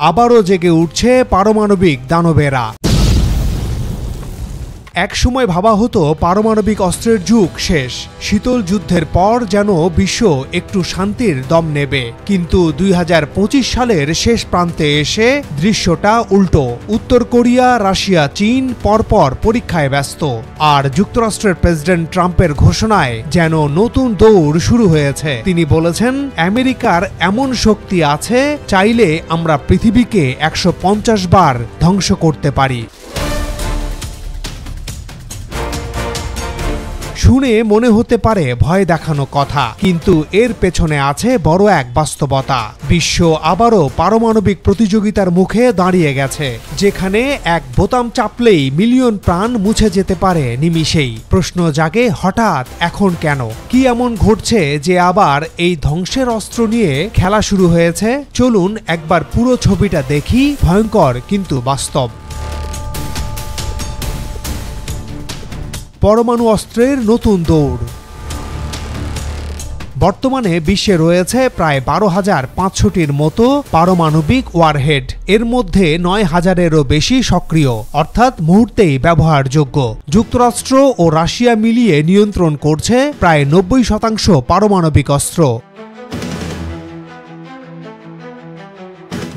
আবারও জেগে উঠছে পারমাণবিক দানবেরা। একসময় ভাবা হতো পারমাণবিক অস্ত্রের যুগ শেষ, শীতল যুদ্ধের পর যেন বিশ্ব একটু শান্তির দম নেবে। কিন্তু ২০২৫ সালের শেষ প্রান্তে এসে দৃশ্যটা উল্টো। উত্তর কোরিয়া, রাশিয়া, চীন পরপর পরীক্ষায় ব্যস্ত। আর যুক্তরাষ্ট্রের প্রেসিডেন্ট ট্রাম্পের ঘোষণায় যেন নতুন দৌড় শুরু হয়েছে। তিনি বলেছেন, আমেরিকার এমন শক্তি আছে, চাইলে আমরা পৃথিবীকে ১৫০ বার ধ্বংস করতে পারি। শুনে মনে হতে পারে ভয় দেখানো কথা, কিন্তু এর পেছনে আছে বড় এক বাস্তবতা। বিশ্ব আবারও পারমাণবিক প্রতিযোগিতার মুখে দাঁড়িয়ে গেছে, যেখানে এক বোতাম চাপলেই মিলিয়ন প্রাণ মুছে যেতে পারে নিমিষেই। প্রশ্ন জাগে, হঠাৎ এখন কেন? কি এমন ঘটছে যে আবার এই ধ্বংসের অস্ত্র নিয়ে খেলা শুরু হয়েছে? চলুন একবার পুরো ছবিটা দেখি, ভয়ঙ্কর কিন্তু বাস্তব। পরমাণু অস্ত্রের নতুন দৌড়। বর্তমানে বিশ্বে রয়েছে প্রায় ১২,৫০০টির মতো পারমাণবিক ওয়ারহেড। এর মধ্যে ৯,০০০-এরও বেশি সক্রিয়, অর্থাৎ মুহূর্তেই ব্যবহারযোগ্য। যুক্তরাষ্ট্র ও রাশিয়া মিলিয়ে নিয়ন্ত্রণ করছে প্রায় ৯০% পারমাণবিক অস্ত্র।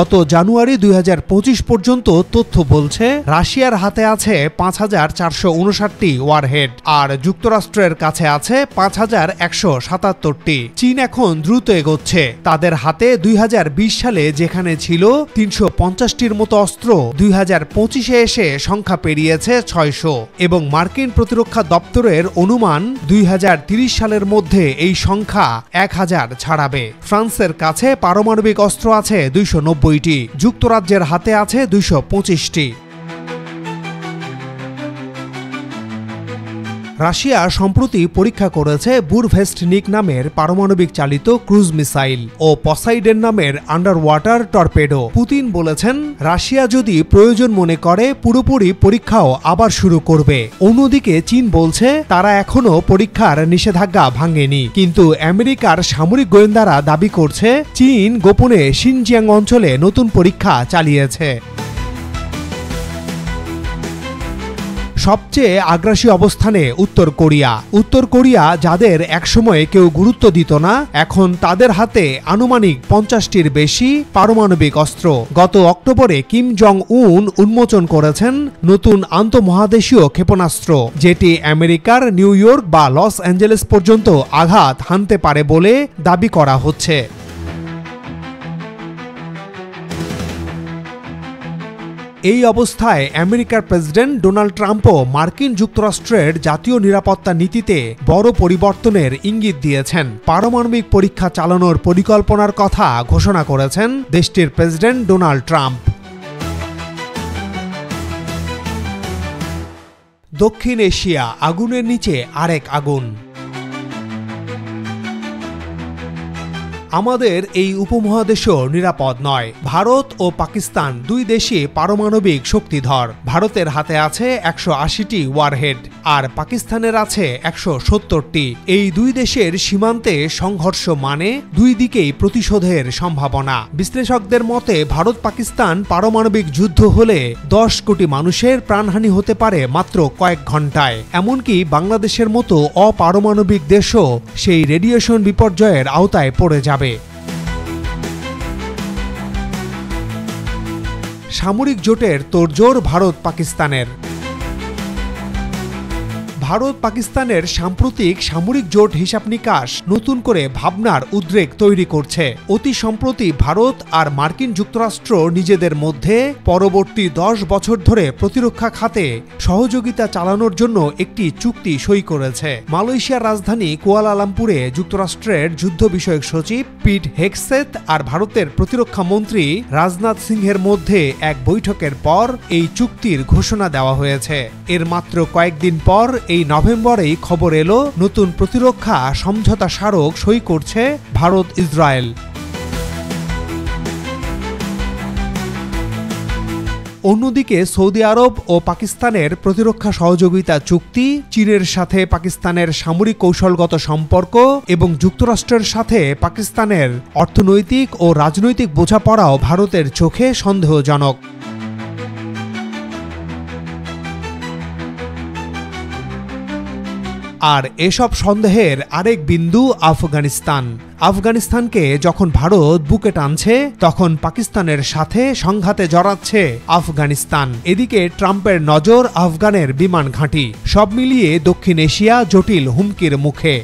গত জানুয়ারি ২০২৫ পর্যন্ত তথ্য বলছে, রাশিয়ার হাতে আছে ৫,৪৫৯টি ওয়ারহেড, আর যুক্তরাষ্ট্রের কাছে আছে ৫,১৭৭টি। চীন এখন দ্রুত এগোচ্ছে। তাদের হাতে ২০২০ সালে যেখানে ছিল ৩৫০টির মতো অস্ত্র, ২০২৫-এ এসে সংখ্যা পেরিয়েছে ৬০০, এবং মার্কিন প্রতিরক্ষা দপ্তরের অনুমান ২০৩০ সালের মধ্যে এই সংখ্যা ১,০০০ ছাড়াবে। ফ্রান্সের কাছে পারমাণবিক অস্ত্র আছে ২৯০, যুক্তরাজ্যের হাতে আছে ২২৫টি। রাশিয়া সম্প্রতি পরীক্ষা করেছে বুরভেস্টনিক নামের পারমাণবিক চালিত ক্রুজ মিসাইল ও পসাইডেন নামের আন্ডার ওয়াটার টর্পেডো। পুতিন বলেছেন, রাশিয়া যদি প্রয়োজন মনে করে পুরোপুরি পরীক্ষাও আবার শুরু করবে। অন্যদিকে চীন বলছে, তারা এখনো পরীক্ষার নিষেধাজ্ঞা ভাঙেনি। কিন্তু আমেরিকার সামরিক গোয়েন্দারা দাবি করছে, চীন গোপনে শিনজিয়াং অঞ্চলে নতুন পরীক্ষা চালিয়েছে। সবচেয়ে আগ্রাসী অবস্থানে উত্তর কোরিয়া। উত্তর কোরিয়া, যাদের একসময়ে কেউ গুরুত্ব দিত না, এখন তাদের হাতে আনুমানিক ৫০টির বেশি পারমাণবিক অস্ত্র। গত অক্টোবরে কিম জং উন উন্মোচন করেছেন নতুন আন্তঃমহাদেশীয় ক্ষেপণাস্ত্র, যেটি আমেরিকার নিউ ইয়র্ক বা লস অ্যাঞ্জেলেস পর্যন্ত আঘাত হানতে পারে বলে দাবি করা হচ্ছে। এই অবস্থায় আমেরিকার প্রেসিডেন্ট ডোনাল্ড ট্রাম্পও মার্কিন যুক্তরাষ্ট্রের জাতীয় নিরাপত্তা নীতিতে বড় পরিবর্তনের ইঙ্গিত দিয়েছেন। পারমাণবিক পরীক্ষা চালানোর পরিকল্পনার কথা ঘোষণা করেছেন দেশটির প্রেসিডেন্ট ডোনাল্ড ট্রাম্প। দক্ষিণ এশিয়া, আগুনের নিচে আরেক আগুন। আমাদের এই উপমহাদেশও নিরাপদ নয়। ভারত ও পাকিস্তান দুই দেশই পারমাণবিক শক্তিধর। ভারতের হাতে আছে ১৮০টি ওয়ারহেড, আর পাকিস্তানের আছে ১৭০টি। এই দুই দেশের সীমান্তে সংঘর্ষ মানে দুই দিকেই প্রতিশোধের সম্ভাবনা। বিশ্লেষকদের মতে, ভারত পাকিস্তান পারমাণবিক যুদ্ধ হলে ১০ কোটি মানুষের প্রাণহানি হতে পারে মাত্র কয়েক ঘন্টায়। এমনকি বাংলাদেশের মতো অপারমাণবিক দেশও সেই রেডিয়েশন বিপর্যয়ের আওতায় পড়ে যাবে। সামরিক জোটের তোড়জোড় ভারত পাকিস্তানের। ভারত পাকিস্তানের সাম্প্রতিক সামরিক জোট হিসাব নিকাশ নতুন করে ভাবনার উদ্রেক তৈরি করছে। অতি সম্প্রতি ভারত আর মার্কিন যুক্তরাষ্ট্র নিজেদের মধ্যে পরবর্তী ১০ বছর ধরে প্রতিরক্ষা খাতে সহযোগিতা চালানোর জন্য একটি চুক্তি সই করেছে। মালয়েশিয়ার রাজধানী কুয়ালালামপুরে যুক্তরাষ্ট্রের যুদ্ধ বিষয়ক সচিব পিট হেগসেথ আর ভারতের প্রতিরক্ষা মন্ত্রী রাজনাথ সিংহের মধ্যে এক বৈঠকের পর এই চুক্তির ঘোষণা দেওয়া হয়েছে। এর মাত্র কয়েকদিন পর এই নভেম্বরেই খবর এলো, নতুন প্রতিরক্ষা সমঝোতা স্মারক সই করছে ভারত ইসরায়েল। অন্যদিকে সৌদি আরব ও পাকিস্তানের প্রতিরক্ষা সহযোগিতা চুক্তি, চীনের সাথে পাকিস্তানের সামরিক কৌশলগত সম্পর্ক এবং যুক্তরাষ্ট্রের সাথে পাকিস্তানের অর্থনৈতিক ও রাজনৈতিক বোঝাপড়াও ভারতের চোখে সন্দেহজনক। আর এসব সন্দেহের আরেক বিন্দু আফগানিস্তান। আফগানিস্তানকে যখন ভারত বুকে টানছে, তখন পাকিস্তানের সাথে সংঘাতে জড়াচ্ছে আফগানিস্তান। এদিকে ট্রাম্পের নজর আফগানের বিমান ঘাঁটি। সব মিলিয়ে দক্ষিণ এশিয়া জটিল হুমকির মুখে।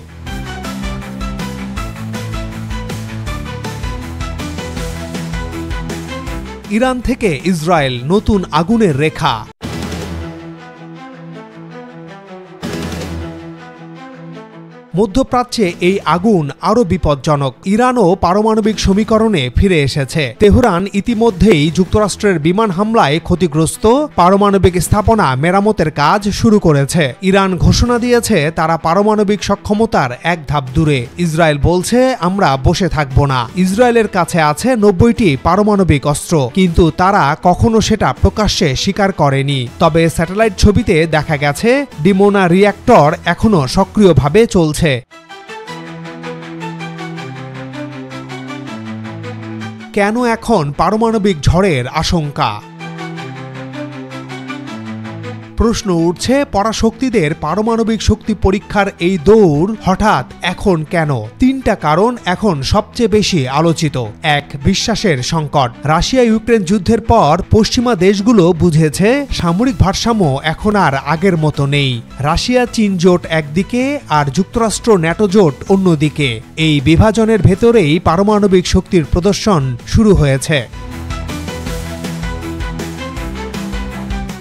ইরান থেকে ইসরায়েল নতুন আগুনের রেখা। মধ্যপ্রাচ্যে এই আগুন আরও বিপজ্জনক। ইরানও পারমাণবিক সমীকরণে ফিরে এসেছে। তেহরান ইতিমধ্যেই যুক্তরাষ্ট্রের বিমান হামলায় ক্ষতিগ্রস্ত পারমাণবিক স্থাপনা মেরামতের কাজ শুরু করেছে। ইরান ঘোষণা দিয়েছে তারা পারমাণবিক সক্ষমতার এক ধাপ দূরে। ইসরায়েল বলছে আমরা বসে থাকব না। ইসরায়েলের কাছে আছে 90টি পারমাণবিক অস্ত্র, কিন্তু তারা কখনো সেটা প্রকাশ্যে স্বীকার করেনি। তবে স্যাটেলাইট ছবিতে দেখা গেছে ডিমোনা রিঅ্যাক্টর এখনো সক্রিয়ভাবে চলছে। কেন এখন পারমাণবিক ঝড়ের আশঙ্কা? প্রশ্ন উঠছে, পরাশক্তিদের পারমাণবিক শক্তি পরীক্ষার এই দৌড় হঠাৎ এখন কেন? তিনটা কারণ এখন সবচেয়ে বেশি আলোচিত। এক, বিশ্বাসের সংকট। রাশিয়া ইউক্রেন যুদ্ধের পর পশ্চিমা দেশগুলো বুঝেছে সামরিক ভারসাম্য এখন আর আগের মতো নেই। রাশিয়া চীন জোট একদিকে আর যুক্তরাষ্ট্র ন্যাটো জোট অন্যদিকে। এই বিভাজনের ভেতরেই পারমাণবিক শক্তির প্রদর্শন শুরু হয়েছে।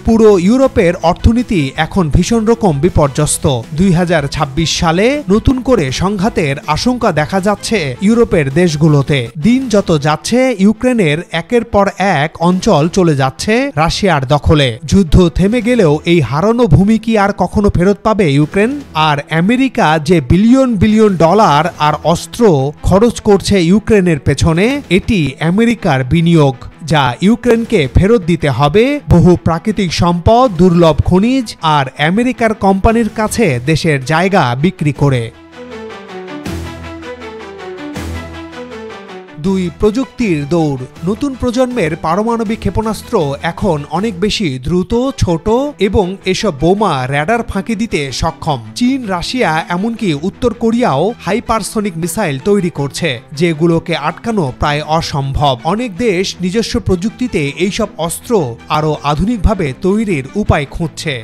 পুরো ইউরোপের অর্থনীতি এখন ভীষণ রকম বিপর্যস্ত। 2026 সালে নতুন করে সংঘাতের আশঙ্কা দেখা যাচ্ছে ইউরোপের দেশগুলোতে। দিন যত যাচ্ছে ইউক্রেনের একের পর এক অঞ্চল চলে যাচ্ছে রাশিয়ার দখলে। যুদ্ধ থেমে গেলেও এই হারানো ভূমি কি আর কখনো ফেরত পাবে ইউক্রেন? আর আমেরিকা যে বিলিয়ন বিলিয়ন ডলার আর অস্ত্র খরচ করছে ইউক্রেনের পেছনে, এটি আমেরিকার বিনিয়োগ, যা ইউক্রেনকে ফেরত দিতে হবে বহু প্রাকৃতিক সম্পদ, দুর্লভ খনিজ আর আমেরিকার কোম্পানির কাছে দেশের জায়গা বিক্রি করে। 2, প্রযুক্তির দৌড়। নতুন প্রজন্মের পারমাণবিক ক্ষেপণাস্ত্র এখন অনেক বেশি দ্রুত, ছোট এবং এসব বোমা র্যাডার ফাঁকি দিতে সক্ষম। চীন, রাশিয়া এমনকি উত্তর কোরিয়াও হাইপারসনিক মিসাইল তৈরি করছে, যেগুলোকে আটকানো প্রায় অসম্ভব। অনেক দেশ নিজস্ব প্রযুক্তিতে এইসব অস্ত্র আরও আধুনিকভাবে তৈরির উপায় খুঁজছে।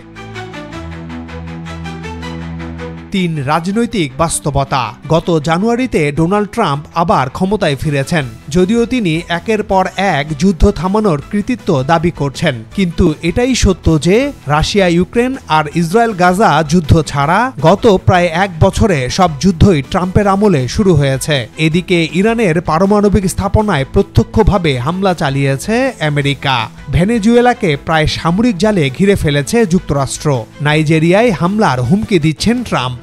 3, রাজনৈতিক বাস্তবতা। গত জানুয়ারিতে ডোনাল্ড ট্রাম্প আবার ক্ষমতায় ফিরেছেন। যদিও তিনি একের পর এক যুদ্ধ থামানোর কৃতিত্ব দাবি করছেন, কিন্তু এটাই সত্য যে রাশিয়া ইউক্রেন আর ইসরায়েল গাজা যুদ্ধ ছাড়া গত প্রায় 1 বছরে সব যুদ্ধই ট্রাম্পের আমলে শুরু হয়েছে। এদিকে ইরানের পারমাণবিক স্থাপনায় প্রত্যক্ষভাবে হামলা চালিয়েছে আমেরিকা। ভেনেজুয়েলাকে প্রায় সামরিক জালে ঘিরে ফেলেছে যুক্তরাষ্ট্র। নাইজেরিয়ায় হামলার হুমকি দিচ্ছেন ট্রাম্প।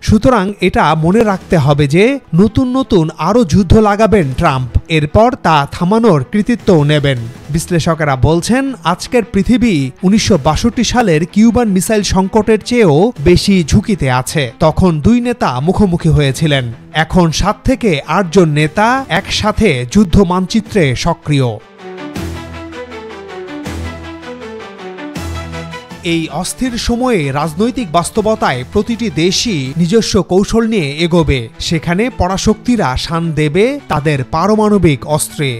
সুতরাং এটা মনে রাখতে হবে যে নতুন নতুন আরও যুদ্ধ লাগাবেন ট্রাম্প, এরপর তা থামানোর কৃতিত্বও নেবেন। বিশ্লেষকেরা বলছেন আজকের পৃথিবী 1962 সালের কিউবান মিসাইল সংকটের চেয়েও বেশি ঝুঁকিতে আছে। তখন 2 নেতা মুখোমুখি হয়েছিলেন। এখন 7 থেকে 8 জন নেতা একসাথে যুদ্ধ মানচিত্রে সক্রিয়। এই অস্থির সময়ে রাজনৈতিক বাস্তবতায় প্রতিটি দেশই নিজস্ব কৌশল নিয়ে এগোবে। সেখানে পরাশক্তিরা শান দেবে তাদের পারমাণবিক অস্ত্রে।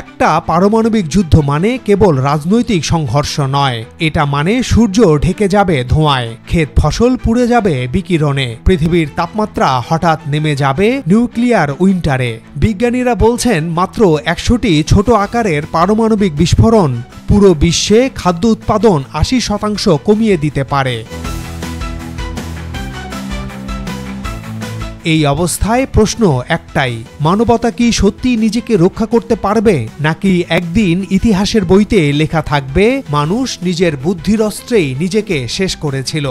একটা পারমাণবিক যুদ্ধ মানে কেবল রাজনৈতিক সংঘর্ষ নয়, এটা মানে সূর্য ঢেকে যাবে ধোঁয়ায়, ক্ষেত ফসল পুড়ে যাবে বিকিরণে, পৃথিবীর তাপমাত্রা হঠাৎ নেমে যাবে নিউক্লিয়ার উইন্টারে। বিজ্ঞানীরা বলছেন মাত্র 100টি ছোট আকারের পারমাণবিক বিস্ফোরণ পুরো বিশ্বে খাদ্য উৎপাদন 80% কমিয়ে দিতে পারে। এই অবস্থায় প্রশ্ন একটাই, মানবতা কি সত্যি নিজেকে রক্ষা করতে পারবে, নাকি একদিন ইতিহাসের বইতে লেখা থাকবে মানুষ নিজের বুদ্ধির অস্ত্রেই নিজেকে শেষ করেছিল?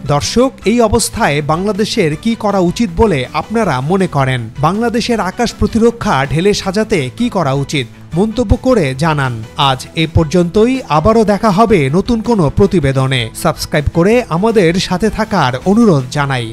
দর্শক, এই অবস্থায় বাংলাদেশের কি করা উচিত বলে আপনারা মনে করেন? বাংলাদেশের আকাশ প্রতিরক্ষা ঢেলে সাজাতে কি করা উচিত? মন্তব্য করে জানান। আজ এ পর্যন্তই। আবারও দেখা হবে নতুন কোনো প্রতিবেদনে। সাবস্ক্রাইব করে আমাদের সাথে থাকার অনুরোধ জানাই।